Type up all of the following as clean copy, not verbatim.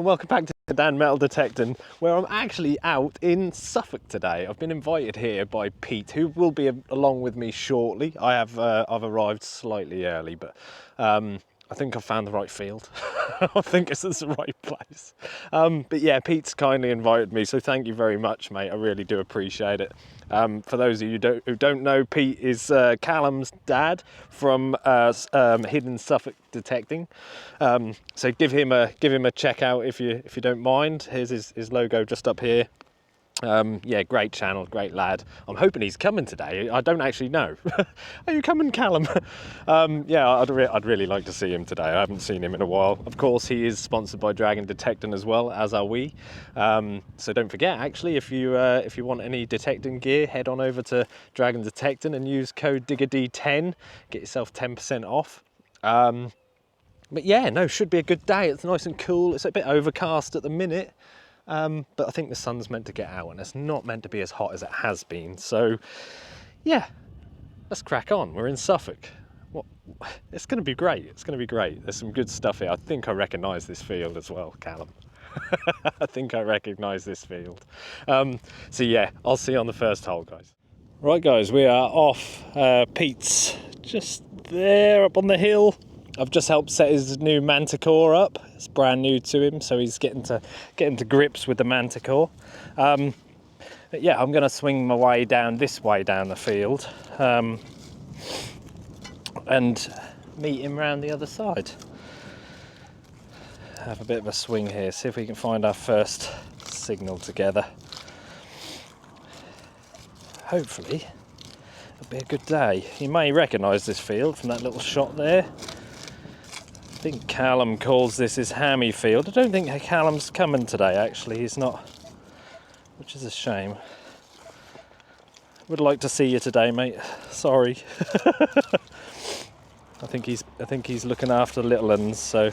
welcome back to Dan Metal Detecting, where I'm actually out in Suffolk today. I've been invited here by Pete, who will be along with me shortly. I've arrived slightly early, but I think I've found the right field. I think this is the right place. But yeah, Pete's kindly invited me, so thank you very much, mate. I really do appreciate it. For those of you who don't know, Pete is Callum's dad from Hidden Suffolk Detecting. So give him a check out if you don't mind. Here's his logo just up here. Yeah, great channel, great lad. I'm hoping he's coming today. I don't actually know. Are you coming, Callum? Yeah, I'd really like to see him today. I haven't seen him in a while. Of course, he is sponsored by Dragon Detecting as well, as are we. So don't forget, actually, if you want any detecting gear, head on over to Dragon Detecting and use code DIGGERD10. Get yourself 10% off. But yeah, no, should be a good day. It's nice and cool. It's a bit overcast at the minute. But I think the sun's meant to get out and it's not meant to be as hot as it has been. So yeah, let's crack on. We're in Suffolk. It's going to be great. It's going to be great. There's some good stuff here. I think I recognise this field as well, Callum. I think I recognise this field. So yeah, I'll see you on the first hole, guys. Right, guys, we are off. Pete's just there up on the hill. I've just helped set his new Manticore up. It's brand new to him, so he's getting to grips with the Manticore. But yeah, I'm going to swing my way down this way down the field and meet him round the other side. Have a bit of a swing here, see if we can find our first signal together. Hopefully, it'll be a good day. You may recognise this field from that little shot there. I think Callum calls this his hammy field. I don't think Callum's coming today, actually. He's not, which is a shame. Would like to see you today, mate. Sorry. I think he's looking after the little uns, so.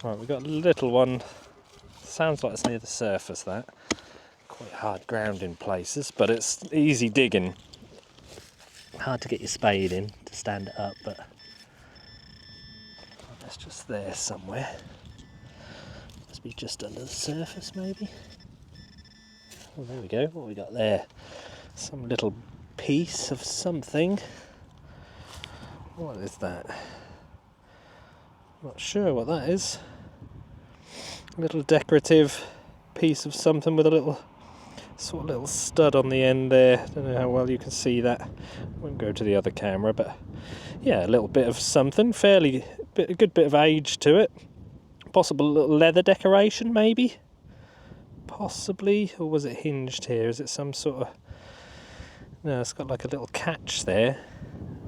Right, we've got a little one. Sounds like it's near the surface, that. Quite hard ground in places, but it's easy digging. Hard to get your spade in to stand it up, but it's just there somewhere. Must be just under the surface, maybe. Oh, there we go. What have we got there? Some little piece of something. What is that? Not sure what that is. A little decorative piece of something with a little little stud on the end there. Don't know how well you can see that. Won't go to the other camera, but yeah, a little bit of something. A good bit of age to it. Possible little leather decoration, maybe. Possibly, or was it hinged here? Is it some sort of? No, it's got like a little catch there.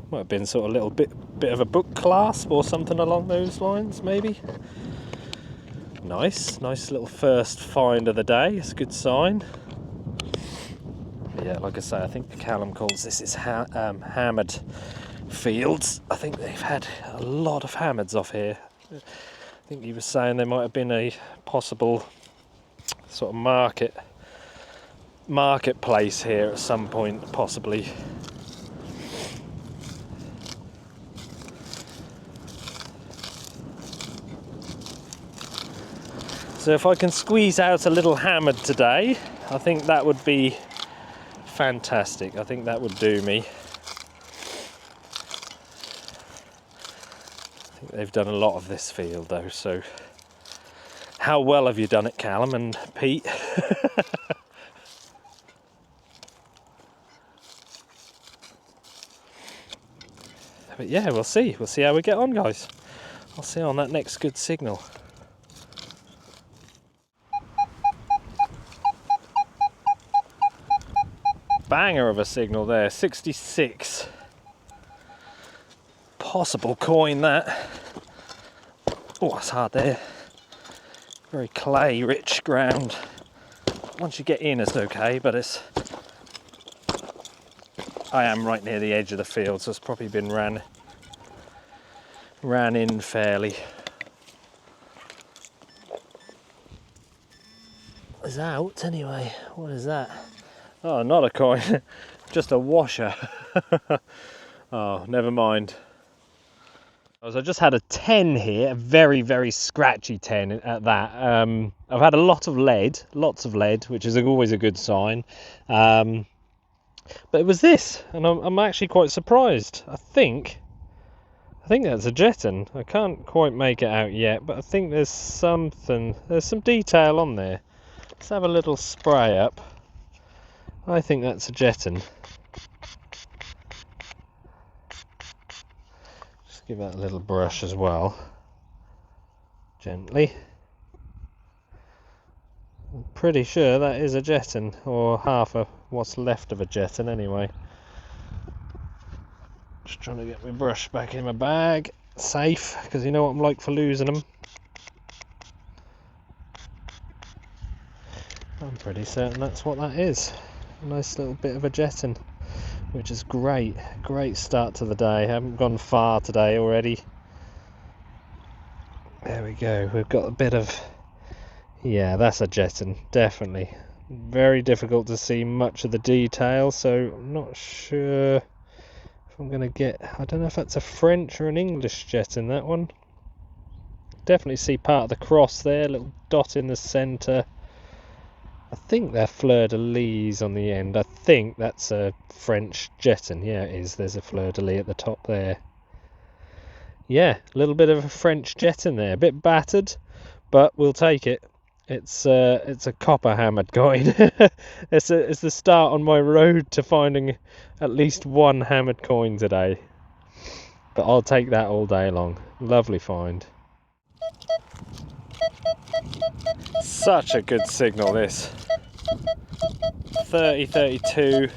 Might have been sort of a little bit of a book clasp or something along those lines, maybe. Nice little first find of the day. It's a good sign. But yeah, like I say, I think Callum calls this his hammered fields. I think they've had a lot of hammers off here. I think he was saying there might have been a possible sort of marketplace here at some point, possibly. So if I can squeeze out a little hammered today, I think that would be fantastic. I think that would do me. I think they've done a lot of this field though, so how well have you done it, Callum and Pete? But yeah, we'll see how we get on, guys. I'll see you on that next good signal. Banger of a signal there, 66. Possible coin that. Oh, it's hard there. Very clay rich ground. Once you get in it's okay, but I am right near the edge of the field, so it's probably been ran in fairly. It's out anyway. What is that? Oh, not a coin, just a washer. Oh, never mind. I just had a 10 here, a very, very scratchy 10 at that. I've had a lot of lead, lots of lead, which is always a good sign. But it was this, and I'm actually quite surprised. I think that's a jeton. I can't quite make it out yet, but I think there's some detail on there. Let's have a little spray up. I think that's a jeton. Just give that a little brush as well. Gently. I'm pretty sure that is a jeton, or half of what's left of a jeton anyway. Just trying to get my brush back in my bag. Safe, because you know what I'm like for losing them. I'm pretty certain that's what that is. A nice little bit of a jeton, which is great. Great start to the day. I haven't gone far today already. There we go. We've got a bit of... yeah, that's a jeton, definitely. Very difficult to see much of the detail, so I'm not sure if I'm going to get... I don't know if that's a French or an English jeton, that one. Definitely see part of the cross there, little dot in the centre. I think they're fleur-de-lis on the end. I think that's a French jeton. Yeah, it is. There's a fleur-de-lis at the top there. Yeah, a little bit of a French jeton there. A bit battered, but we'll take it. It's a copper hammered coin. It's the start on my road to finding at least one hammered coin today. But I'll take that all day long. Lovely find. Such a good signal, this. 30, 32.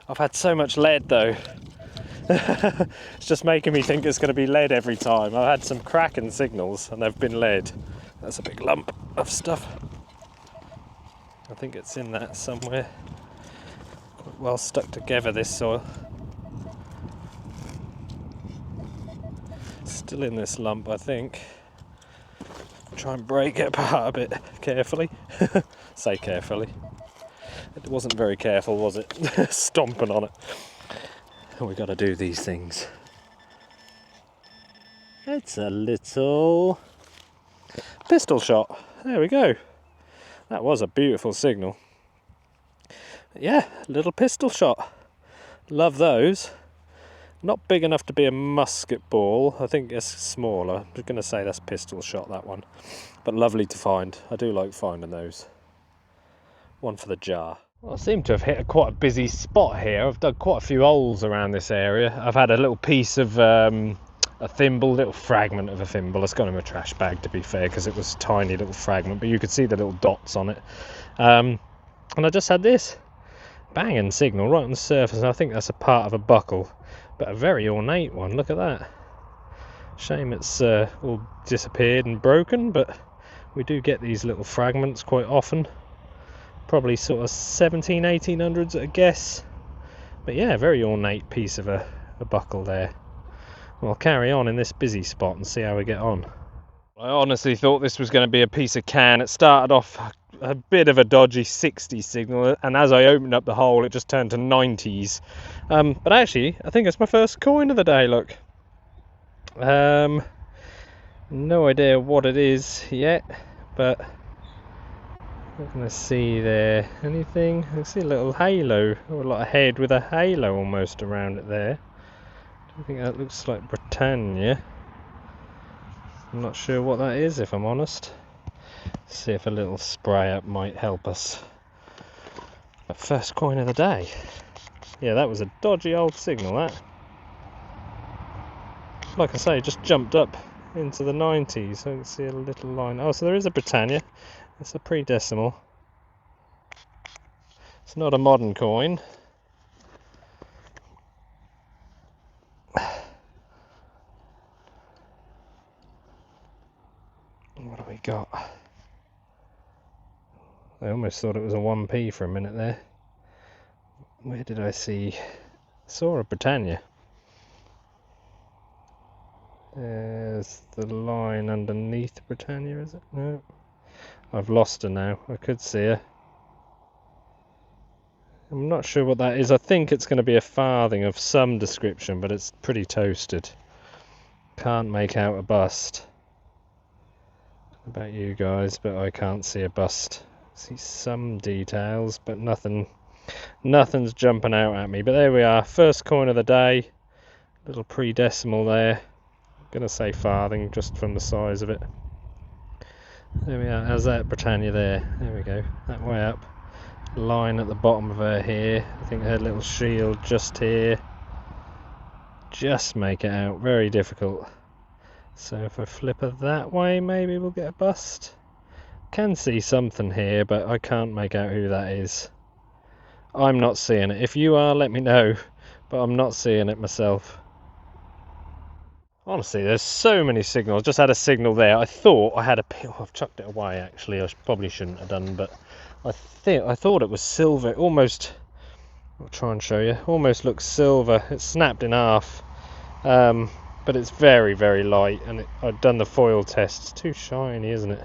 I've had so much lead though. It's just making me think it's going to be lead every time. I've had some cracking signals and they've been lead. That's a big lump of stuff. I think it's in that somewhere. Quite well stuck together, this soil. Still in this lump, I think. Try and break it apart a bit carefully. Say carefully. It wasn't very careful, was it? Stomping on it. We got to do these things. It's a little pistol shot. There we go. That was a beautiful signal. Yeah, little pistol shot. Love those. Not big enough to be a musket ball. I think it's smaller. I'm just going to say that's pistol shot, that one. But lovely to find. I do like finding those. One for the jar. Well, I seem to have hit quite a busy spot here. I've dug quite a few holes around this area. I've had a little piece of a thimble, little fragment of a thimble. It's gone in my trash bag, to be fair, because it was a tiny little fragment, but you could see the little dots on it. And I just had this banging signal right on the surface, and I think that's a part of a buckle, but a very ornate one. Look at that. Shame it's all disappeared and broken, but we do get these little fragments quite often. Probably sort of 1800s at a guess. But yeah, very ornate piece of a buckle there. We'll carry on in this busy spot and see how we get on. I honestly thought this was going to be a piece of can. It started off a bit of a dodgy 60 signal, and as I opened up the hole it just turned to 90s. But actually, I think it's my first coin of the day, look. No idea what it is yet, but what can I see there? Anything? I see a little halo, or like a head with a halo almost around it there. I think that looks like Britannia. I'm not sure what that is, if I'm honest. Let's see if a little spray up might help us. But first coin of the day. Yeah, that was a dodgy old signal, that. Like I say, just jumped up into the 90s. I can see a little line. Oh, so there is a Britannia. It's a pre-decimal. It's not a modern coin. What have we got? I almost thought it was a 1p for a minute there. Where did I see? I saw a Britannia. There's the line underneath Britannia, is it? No. I've lost her now. I could see her. I'm not sure what that is. I think it's going to be a farthing of some description, but it's pretty toasted. Can't make out a bust. What about you guys, but I can't see a bust. See some details, but nothing's jumping out at me. But there we are, first coin of the day. Little pre-decimal there. I'm gonna say farthing just from the size of it. There we are. How's that, Britannia? There we go. That way up. Line at the bottom of her here. I think her little shield just here. Just make it out. Very difficult. So if I flip her that way, maybe we'll get a bust. Can see something here, but I can't make out who that is. I'm not seeing it. If you are, let me know. But I'm not seeing it myself. Honestly, there's so many signals. Just had a signal there. I thought I had a pill. I've chucked it away actually. I probably shouldn't have done, but I thought it was silver. Almost. I'll try and show you. Almost looks silver. It's snapped in half, but it's very, very light. And I've done the foil test. It's too shiny, isn't it?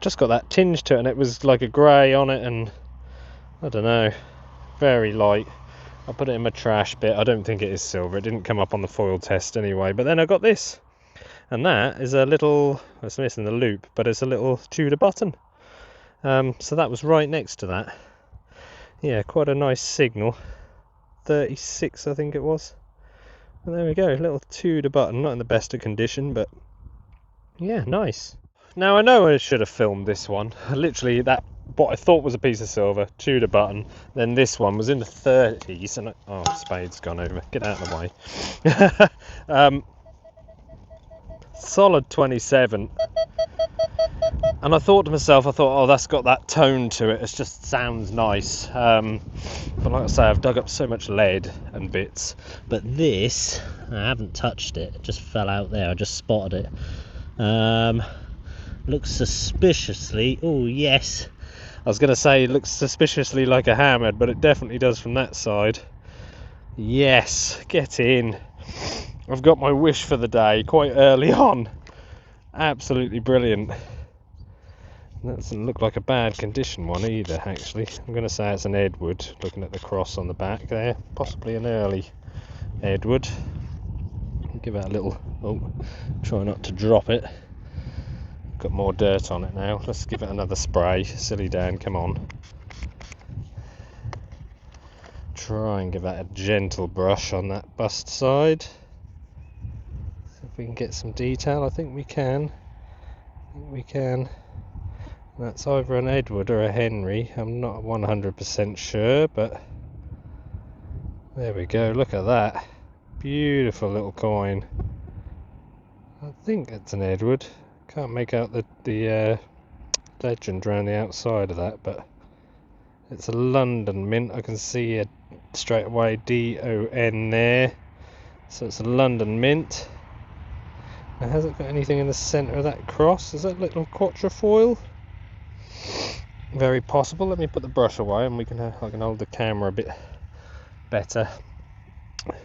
Just got that tinge to it, and it was like a grey on it, and I don't know. Very light. I'll put it in my trash bit. I don't think it is silver. It didn't come up on the foil test anyway. But then I got this. And that is a little... It's missing the loop, but it's a little Tudor button. So that was right next to that. Yeah, quite a nice signal. 36, I think it was. And there we go. Little Tudor button. Not in the best of condition, but... Yeah, nice. Now, I know I should have filmed this one. Literally, that... what I thought was a piece of silver, Tudor button. Then this one was in the 30s, and oh, spade's gone over. Get out of the way. Solid 27. And I thought to myself, oh, that's got that tone to it. It just sounds nice. But like I say, I've dug up so much lead and bits. But this, I haven't touched it. It just fell out there. I just spotted it. Looks suspiciously. Oh yes. I was going to say it looks suspiciously like a hammered, but it definitely does from that side. Yes, get in. I've got my wish for the day quite early on. Absolutely brilliant. That doesn't look like a bad condition one either, actually. I'm going to say it's an Edward, looking at the cross on the back there. Possibly an early Edward. Give it a little... Oh, try not to drop it. Got more dirt on it now. Let's give it another spray. Silly Dan, come on. Try and give that a gentle brush on that bust side. See if we can get some detail. I think we can. That's either an Edward or a Henry. I'm not 100% sure, but there we go. Look at that. Beautiful little coin. I think it's an Edward. Can't make out the legend around the outside of that, but it's a London mint. I can see straight away DON there, so it's a London mint. Now, has it got anything in the centre of that cross? Is that little quatrefoil? Very possible. Let me put the brush away, and I can hold the camera a bit better. I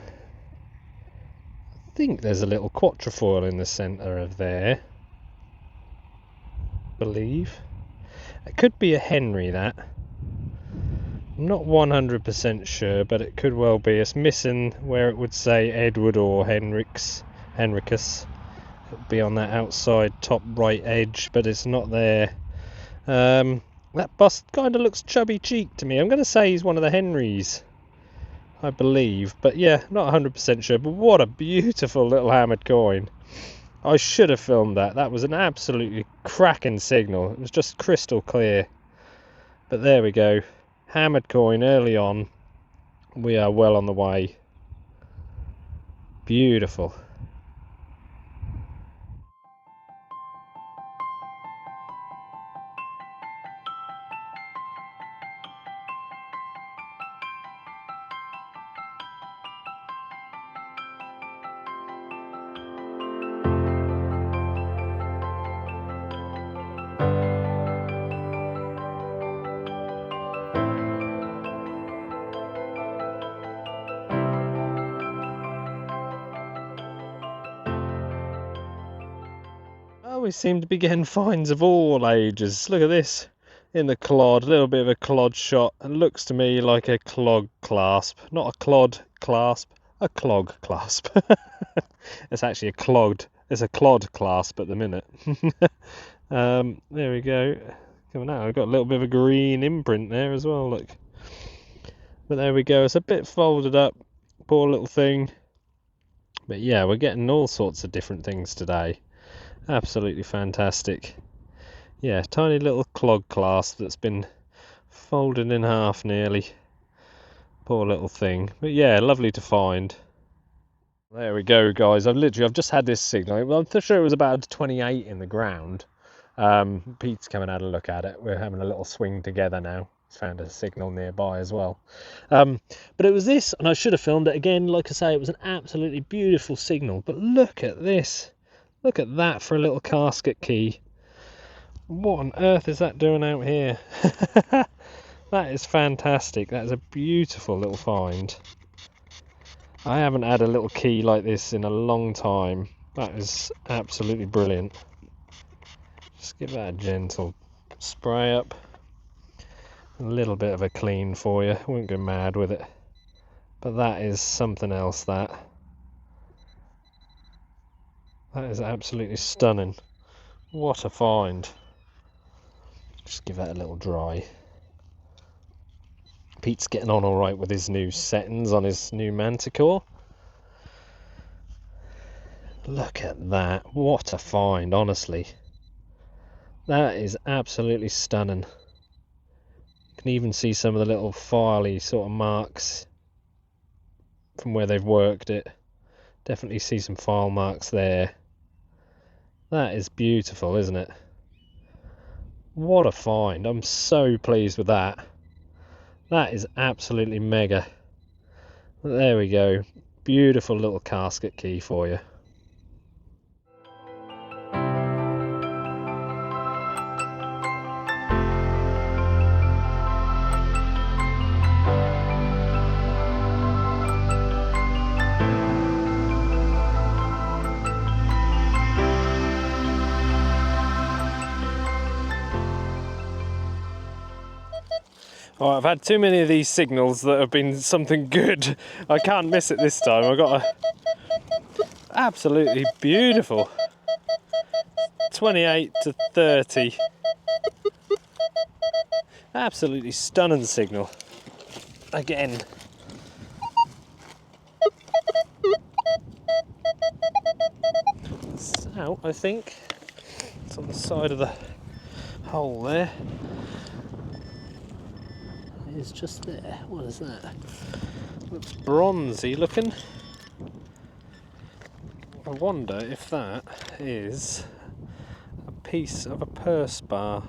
think there's a little quatrefoil in the centre of there. Believe it could be a Henry. That I'm not 100% sure, but it could well be. It's missing where it would say Edward or Henricus. It would be on that outside top right edge, but it's not there. That bust kind of looks chubby cheek to me. I'm going to say he's one of the Henrys, I believe, but yeah, not 100% sure. But what a beautiful little hammered coin. I should have filmed that. That was an absolutely cracking signal. It was just crystal clear. But there we go. Hammered coin early on. We are well on the way. Beautiful. We seem to be getting finds of all ages. Look at this in the clod, a little bit of a clod shot. It looks to me like a clog clasp, not a clod clasp, a clog clasp. It's actually it's a clod clasp at the minute. There we go. Coming out, I've got a little bit of a green imprint there as well, look. But there we go, it's a bit folded up, poor little thing. But yeah, we're getting all sorts of different things today. Absolutely fantastic. Yeah, tiny little clog clasp that's been folded in half nearly. Poor little thing. But yeah, lovely to find. There we go, guys. I've just had this signal. Well, I'm sure it was about 28 in the ground. Pete's come and had a look at it. We're having a little swing together now. He's found a signal nearby as well. But it was this, and I should have filmed it again. Like I say, it was an absolutely beautiful signal. But look at this. Look at that for a little casket key. What on earth is that doing out here? That is fantastic. That is a beautiful little find. I haven't had a little key like this in a long time. That is absolutely brilliant. Just give that a gentle spray up. A little bit of a clean for you. I won't go mad with it. But that is something else, that. That is absolutely stunning. What a find. Just give that a little dry. Pete's getting on alright with his new settings on his new Manticore. Look at that. What a find, honestly. That is absolutely stunning. You can even see some of the little filey sort of marks from where they've worked it. Definitely see some file marks there. That is beautiful, isn't it? What a find. I'm so pleased with that. That is absolutely mega. There we go. Beautiful little casket key for you. Oh, I've had too many of these signals that have been something good. I can't miss it this time. I've got a absolutely beautiful 28 to 30. Absolutely stunning signal. Again. It's out, I think. It's on the side of the hole there. It's just there. What is that? Looks bronzy looking. I wonder if that is a piece of a purse bar,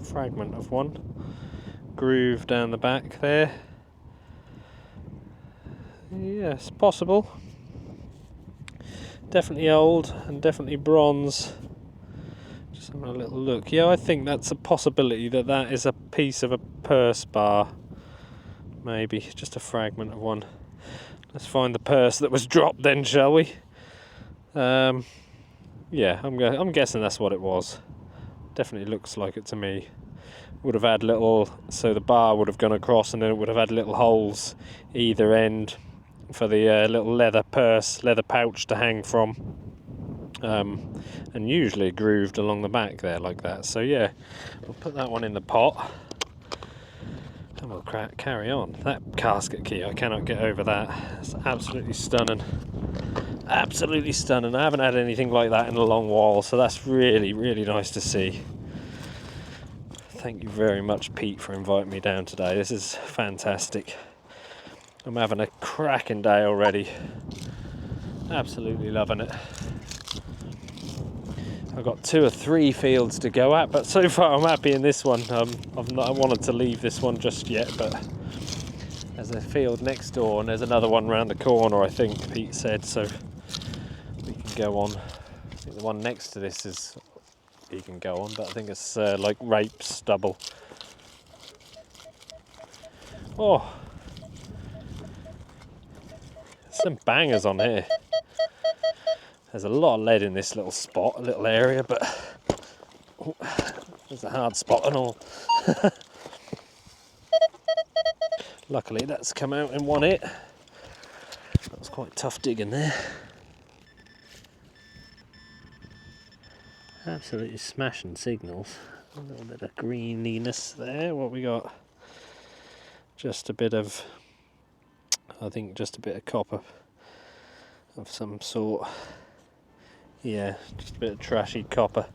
fragment of one, groove down the back there. Yes, possible. Definitely old and definitely bronze. Just having a little look. Yeah, I think that's a possibility that that is a piece of a purse bar. Maybe just a fragment of one. Let's find the purse that was dropped then, shall we? Yeah, I'm guessing that's what it was. Definitely looks like it to me. Would have had little, so the bar would have gone across and then it would have had little holes either end for the little leather pouch to hang from. And usually grooved along the back there like that. So yeah, we'll put that one in the pot and we'll carry on. That casket key, I cannot get over that. It's absolutely stunning. Absolutely stunning. I haven't had anything like that in a long while, so that's really, really nice to see. Thank you very much, Pete, for inviting me down today. This is fantastic. I'm having a cracking day already. Absolutely loving it. I've got 2 or 3 fields to go at, but so far I'm happy in this one. I wanted to leave this one just yet, but there's a field next door and there's another one round the corner, I think Pete said, so we can go on. I think the one next to this is he can go on, but I think it's like rape stubble. Oh, some bangers on here. There's a lot of lead in this little spot, little area, but oh, there's a hard spot and all. Luckily that's come out in one hit. quite tough digging there. Absolutely smashing signals. A little bit of greeniness there. What we got? Just a bit of, I think just a bit of copper of some sort. Yeah, just a bit of trashy copper.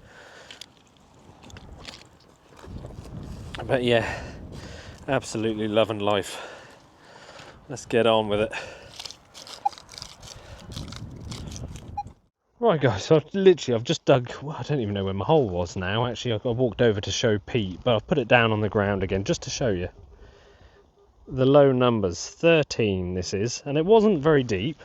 But yeah, absolutely loving life. Let's get on with it. Right guys, so I've just dug, well, I don't even know where my hole was now. Actually, I walked over to show Pete, but I've put it down on the ground again just to show you. The low numbers, 13 this is, and it wasn't very deep.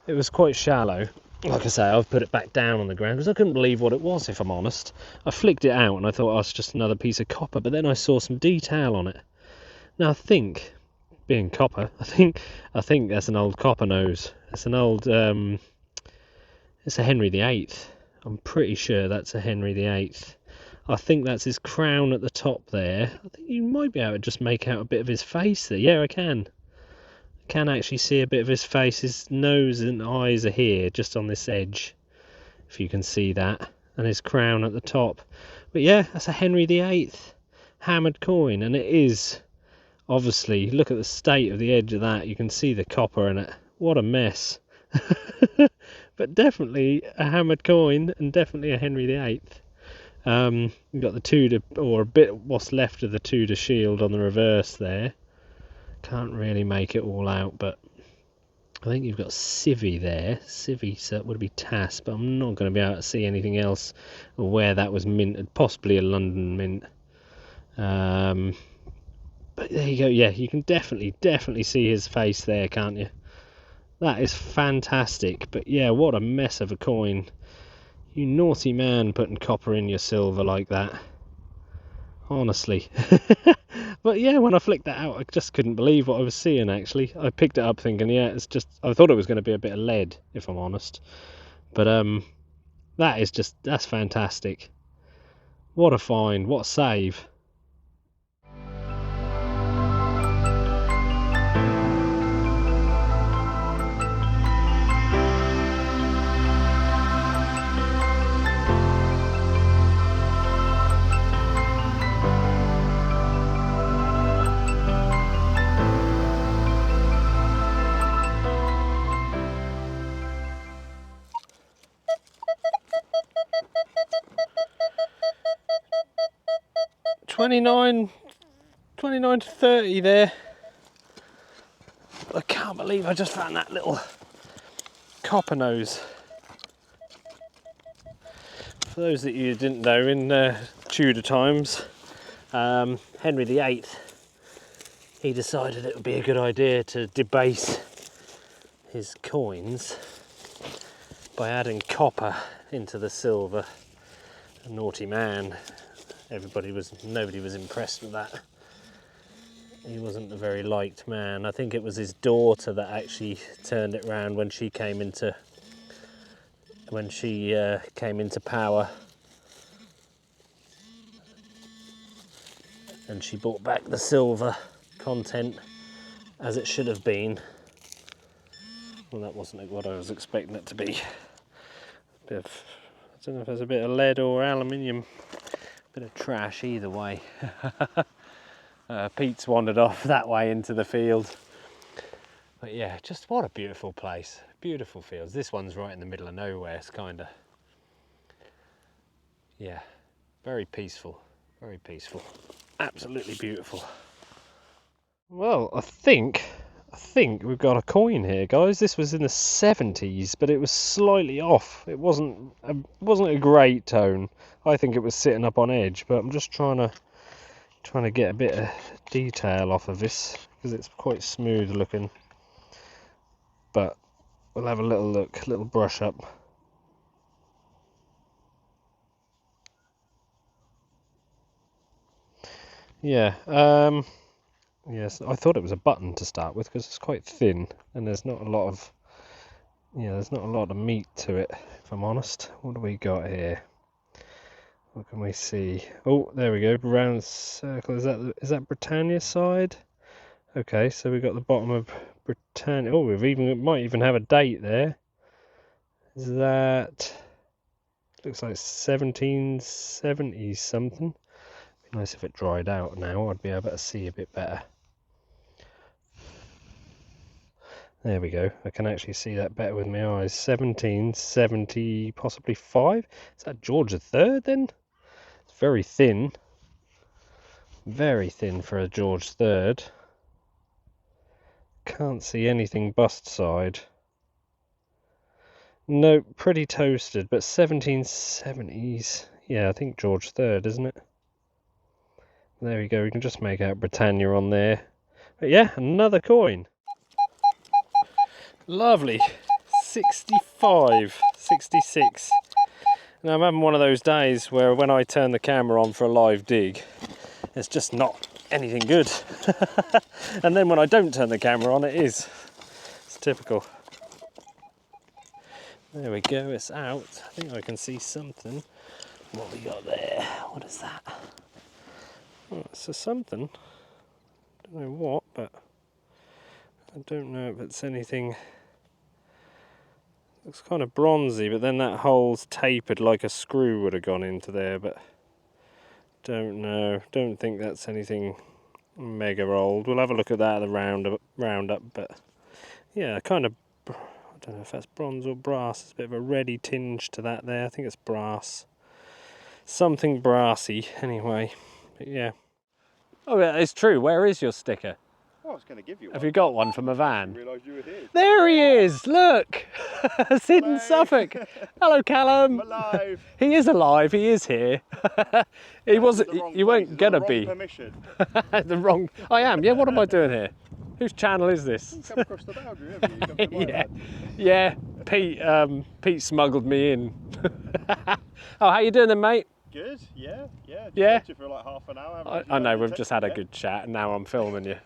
It was quite shallow. Like I say, I've put it back down on the ground because I couldn't believe what it was, if I'm honest. I flicked it out and I thought, oh, it's just another piece of copper, but then I saw some detail on it. Now I think, being copper, I think that's an old copper nose. It's an old, it's a Henry VIII. I'm pretty sure that's a Henry VIII. I think that's his crown at the top there. I think you might be able to just make out a bit of his face there. Yeah, I can. I can actually see a bit of his face. His nose and eyes are here, just on this edge, if you can see that. And his crown at the top. But yeah, that's a Henry VIII hammered coin. And it is, obviously, look at the state of the edge of that. You can see the copper in it. What a mess. But definitely a hammered coin, and definitely a Henry VIII. You've got the Tudor, or a bit what's left of the Tudor shield on the reverse there. Can't really make it all out, but I think you've got Civvy there. Civvy, so it would be TAS, but I'm not going to be able to see anything else where that was minted. Possibly a London mint. But there you go. Yeah, you can definitely see his face there, can't you? That is fantastic. But yeah, what a mess of a coin. You naughty man putting copper in your silver like that. Honestly. But yeah, when I flicked that out, I just couldn't believe what I was seeing, actually. I picked it up thinking, yeah, it's just, I thought it was going to be a bit of lead, if I'm honest. But that's fantastic. What a find, what a save. $29 to $30 there. I can't believe I just found that little copper nose. For those that you didn't know, in Tudor times, Henry VIII, he decided it would be a good idea to debase his coins by adding copper into the silver. A naughty man. Nobody was impressed with that. He wasn't a very liked man. I think it was his daughter that actually turned it round when she came into power, and she brought back the silver content as it should have been. Well, that wasn't what I was expecting it to be. I don't know if there's a bit of lead or aluminium. Bit of trash either way. Pete's wandered off that way into the field. But yeah, just what a beautiful place. Beautiful fields. This one's right in the middle of nowhere. It's kind of, yeah, very peaceful. Very peaceful. Absolutely beautiful. Well, I think we've got a coin here, guys. This was in the 70s, but it was slightly off. It wasn't a great tone. I think it was sitting up on edge, but I'm just trying to get a bit of detail off of this because it's quite smooth looking. But we'll have a little look, little brush up. Yeah, yes, I thought it was a button to start with because it's quite thin and there's not a lot of, there's not a lot of meat to it, if I'm honest. What do we got here? What can we see? Oh, there we go, round circle. Is that Britannia side? Okay, so we've got the bottom of Britannia. Oh, we might even have a date there. Is that... looks like 1770 something. Be nice if it dried out now. I'd be able to see a bit better. There we go. I can actually see that better with my eyes. 1770, possibly 5. Is that George III then? It's very thin. Very thin for a George III. Can't see anything bust side. No, pretty toasted, but 1770s. Yeah, I think George III, isn't it? There we go, we can just make out Britannia on there. But yeah, another coin. Lovely. 65, 66. Now I'm having one of those days where when I turn the camera on for a live dig, it's just not anything good. And then when I don't turn the camera on, it is. It's typical. There we go, it's out. I think I can see something. What we got there? What is that? Oh, it's a something. Don't know what, but I don't know if it's anything. Looks kind of bronzy, but then that hole's tapered like a screw would have gone into there, but don't know. Don't think that's anything mega old. We'll have a look at that at the roundup, but yeah, kind of, I don't know if that's bronze or brass. There's a bit of a reddy tinge to that there. I think it's brass. Something brassy, anyway. But yeah. Oh, yeah, it's true. Where is your sticker? Oh, I was going to give you one. Have you got one from a van? I didn't realise you were here. There he is! Look! Sid in Suffolk. Hello, Callum. I'm alive. He is alive. He is here. He wasn't. You weren't gonna be. Permission. The wrong. I am. Yeah. What am I doing here? Whose channel is this? You come across the boundary, haven't you? You come to my Yeah. van. Yeah. Pete smuggled me in. Oh, how you doing then, mate? Good. Yeah. Yeah. Just Yeah. left you for like half an hour. haven't you? I know. We've just had a good chat, and now I'm filming you.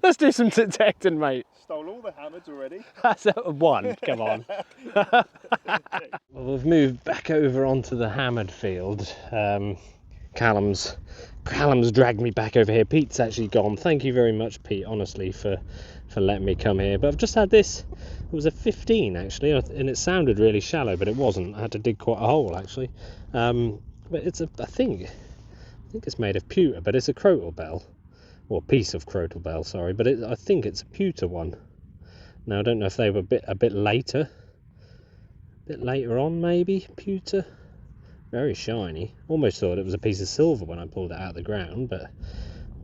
Let's do some detecting, mate. Stole all the hammers already. That's one, come on. Well, we've moved back over onto the hammered field. Callum's dragged me back over here. Pete's actually gone. Thank you very much, Pete, honestly, for letting me come here. But I've just had this. It was a 15 actually, and it sounded really shallow, but it wasn't. I had to dig quite a hole actually. But it's I think it's made of pewter, but it's a crotal bell. Or piece of crotal bell, sorry, but I think it's a pewter one. Now I don't know if they were a bit later on maybe, pewter. Very shiny. Almost thought it was a piece of silver when I pulled it out of the ground, but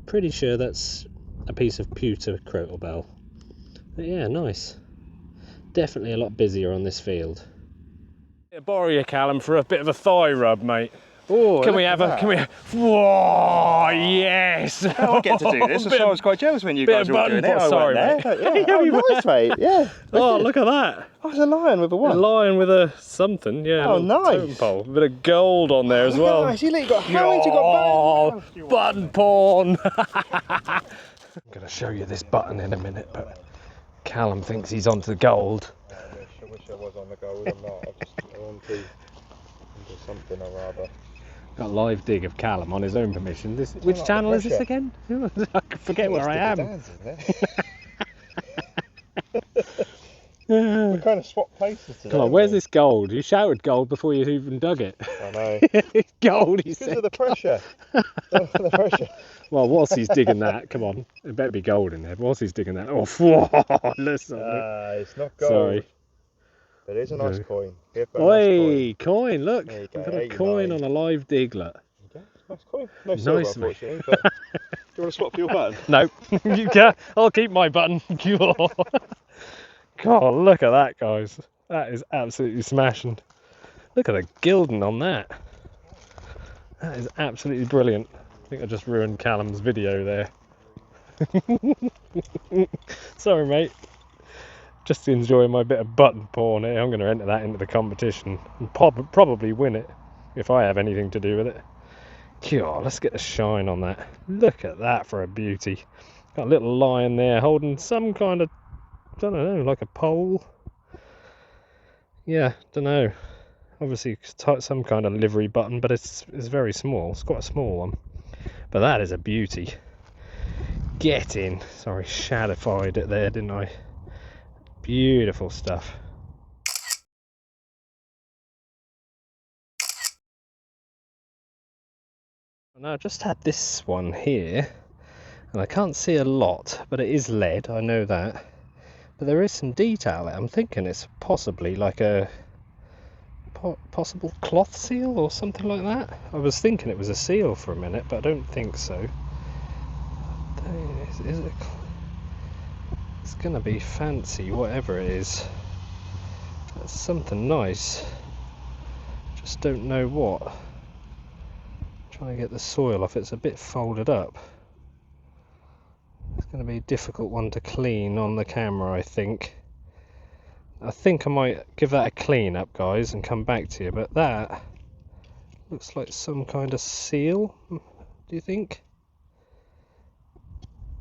pretty sure that's a piece of pewter crotal bell. But yeah, nice. Definitely a lot busier on this field. Yeah, borrow your Callum for a bit of a thigh rub, mate. Oh, Can we have? Whoa, yes! I get to do this. I was quite jealous when you guys were doing it. Sorry, mate. mate. Yeah, nice, mate. Yeah. Oh, look at that! Oh, it's a lion with a what? A lion with a something, yeah. Oh, a nice. totem pole. A bit of gold on there as well. Nice. You got hands, you got buttons. Oh, button porn! I'm going to show you this button in a minute, but Callum thinks he's onto the gold. I wish I was on the gold. I'm not. I'm just onto something or other. Got a live dig of Callum on his own permission. Which channel is this again? I forget where I am. We kind of swap places today. Come on, where's this gold? You shouted gold before you even dug it. I know. Gold, he said. Because of the pressure. The pressure. Well, whilst he's digging that, come on, it better be gold in there. Whilst he's digging that, oh, whoa, listen. It's not gold. Sorry. But it is a nice coin. Oi, coin, look. There you We've go, got a coin on a live dig, look. Okay. Nice coin. No silver, Nice, mate. unfortunately. But do you want to swap your button? No, you can. I'll keep my button. God, look at that, guys. That is absolutely smashing. Look at the gilding on that. That is absolutely brilliant. I think I just ruined Callum's video there. Sorry, mate. Just enjoying my bit of button porn here. I'm going to enter that into the competition and probably win it if I have anything to do with it. God, let's get the shine on that. Look at that for a beauty. Got a little lion there holding some kind of, I don't know, like a pole. Yeah, don't know. Obviously some kind of livery button, but it's very small. It's quite a small one. But that is a beauty. Get in. Sorry, shadified it there, didn't I? Beautiful stuff. Now I've just had this one here, and I can't see a lot, but it is lead, I know that. But there is some detail there. I'm thinking it's possibly like a possible cloth seal or something like that. I was thinking it was a seal for a minute, but I don't think so. Is it? It's gonna be fancy, whatever it is. That's something nice. Just don't know what. Trying to get the soil off. It's a bit folded up. It's going to be a difficult one to clean on the camera, I think. I think I might give that a clean up, guys, and come back to you. But that looks like some kind of seal. Do you think?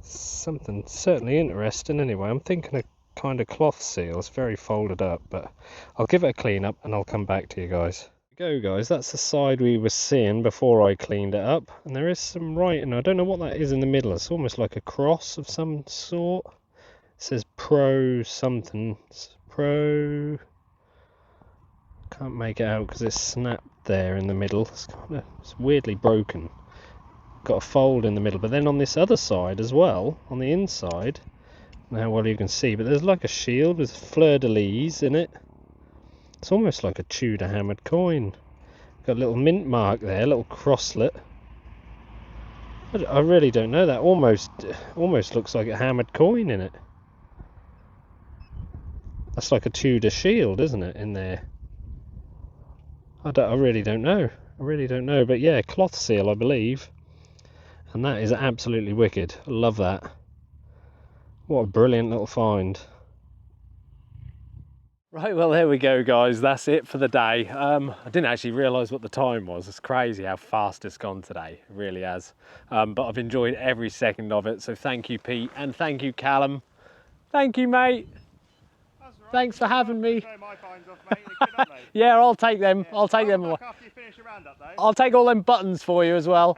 Something certainly interesting anyway. I'm thinking a kind of cloth seal. It's very folded up, but I'll give it a clean up and I'll come back to you guys. Go guys, that's the side we were seeing before I cleaned it up, and there is some writing. I don't know what that is in the middle. It's almost like a cross of some sort. It says pro something. Pro, can't make it out because it's snapped there in the middle. It's weirdly broken. Got a fold in the middle, but then on this other side as well, on the inside, now well you can see, but there's like a shield with fleur-de-lis in it. It's almost like a Tudor hammered coin. Got a little mint mark there, a little crosslet. I really don't know. That almost looks like a hammered coin in it. That's like a Tudor shield, isn't it, in there? I really don't know. I really don't know. But yeah, cloth seal, I believe. And that is absolutely wicked. I love that. What a brilliant little find. Right, well there we go guys, that's it for the day. I didn't actually realise what the time was. It's crazy how fast it's gone today, it really has. But I've enjoyed every second of it, so thank you Pete, and thank you Callum. Thank you mate. That's right. Thanks for having me. Show my finds off, mate. They're good, aren't they? Yeah, I'll take them, yeah. I'll take them. After you finish your roundup though. I'll take all them buttons for you as well.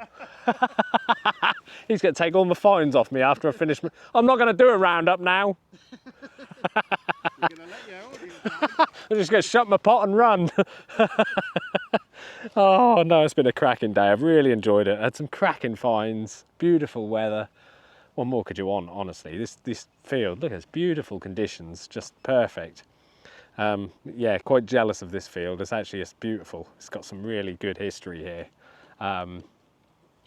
He's going to take all my finds off me after I finish. I'm not going to do a roundup now. You're going to let your audience. I'm just going to shut my pot and run. Oh no, it's been a cracking day. I've really enjoyed it. I had some cracking finds, beautiful weather. What more could you want, honestly? This field, look, it's beautiful conditions, just perfect. Yeah, quite jealous of this field. It's beautiful. It's got some really good history here.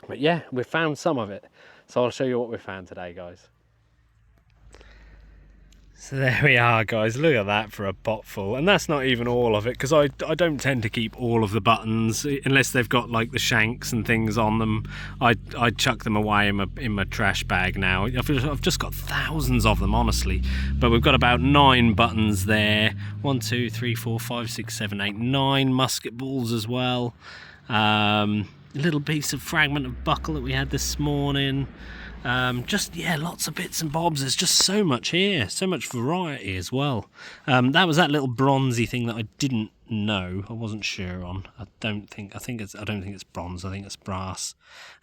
But yeah, we found some of it. So I'll show you what we found today, guys. So there we are guys, look at that for a pot full, and that's not even all of it, because I don't tend to keep all of the buttons unless they've got like the shanks and things on them. I chuck them away in my trash bag now. I've just got thousands of them, honestly, but we've got about 9 buttons there. 1, 2, 3, 4, 5, 6, 7, 8, 9 musket balls as well. A little piece of fragment of buckle that we had this morning. Just yeah, lots of bits and bobs. There's just so much here, so much variety as well. That was that little bronzy thing that I didn't know, I wasn't sure on. I don't think it's bronze. I think it's brass,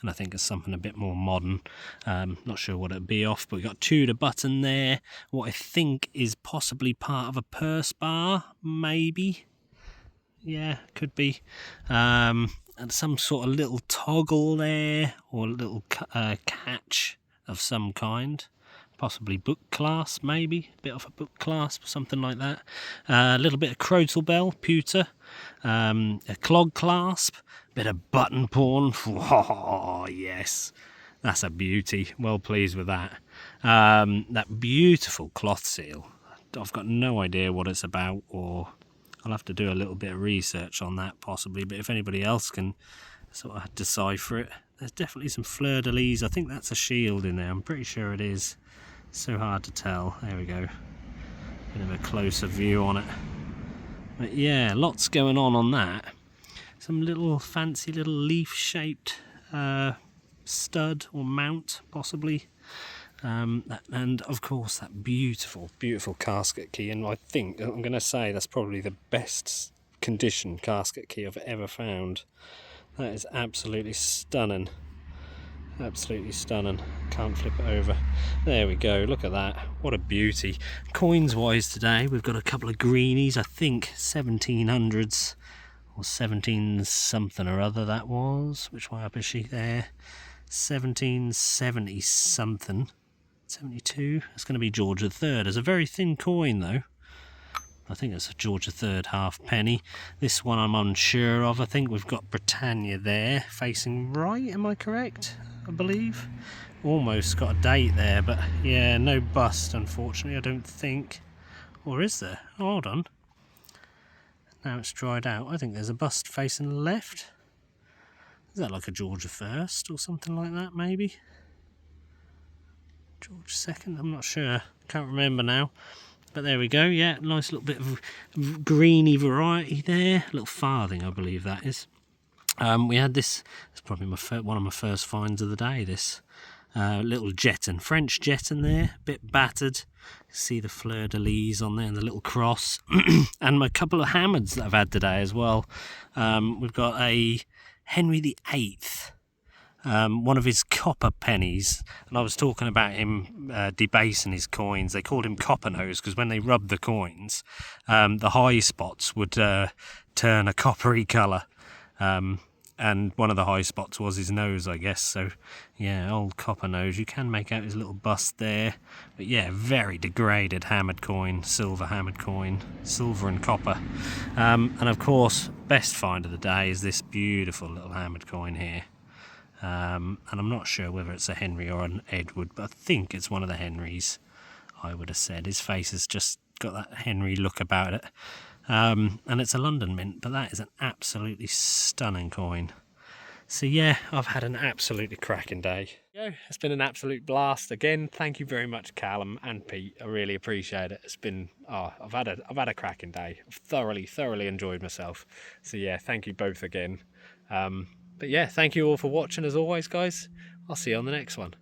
and I think it's something a bit more modern. Not sure what it'd be off, but we got Tudor button there. What I think is possibly part of a purse bar, maybe. Yeah, could be. And some sort of little toggle there, or a little catch of some kind, possibly book clasp, maybe a bit of a book clasp, something like that. A little bit of crotal bell, pewter, a clog clasp, bit of button pawn. Oh yes, that's a beauty. Well pleased with that. That beautiful cloth seal. I've got no idea what it's about, or I'll have to do a little bit of research on that possibly, but if anybody else can sort of decipher it. There's definitely some fleur-de-lis. I think that's a shield in there. I'm pretty sure it is. So hard to tell. There we go. Bit of a closer view on it. But yeah, lots going on that. Some little fancy little leaf-shaped stud or mount possibly. And of course that beautiful casket key, and I think I'm going to say that's probably the best condition casket key I've ever found. That is absolutely stunning. Absolutely stunning. Can't flip it over. There we go, look at that. What a beauty. Coins wise today, we've got a couple of greenies, I think 1700s or 17 something or other that was. Which way up is she there? 1770 something. 72. It's going to be George III. It's a very thin coin though. I think it's a George III halfpenny. This one I'm unsure of. I think we've got Britannia there, facing right, am I correct? I believe. Almost got a date there, but yeah, no bust, unfortunately, I don't think. Or is there? Oh, hold on. Now it's dried out. I think there's a bust facing left. Is that like a George I or something like that, maybe? George II? I'm not sure. Can't remember now. But there we go, yeah, nice little bit of greeny variety there. A little farthing, I believe that is. We had this, it's probably one of my first finds of the day, this little jeton, French jeton there, a bit battered. See the fleur-de-lis on there and the little cross. And my couple of hammards that I've had today as well. We've got a Henry VIII. One of his copper pennies, and I was talking about him debasing his coins. They called him copper nose because when they rubbed the coins, the high spots would turn a coppery colour, and one of the high spots was his nose, I guess. So yeah, old copper nose. You can make out his little bust there, but yeah, very degraded hammered coin, silver hammered coin, silver and copper. And of course, best find of the day is this beautiful little hammered coin here. And I'm not sure whether it's a Henry or an Edward, but I think it's one of the Henrys, I would have said. His face has just got that Henry look about it. And it's a London mint, but that is an absolutely stunning coin. So yeah, I've had an absolutely cracking day. Yeah, it's been an absolute blast. Again, thank you very much, Callum and Pete. I really appreciate it. It's been, I've had a cracking day. I've thoroughly enjoyed myself. So yeah, thank you both again. But yeah, thank you all for watching as always, guys. I'll see you on the next one.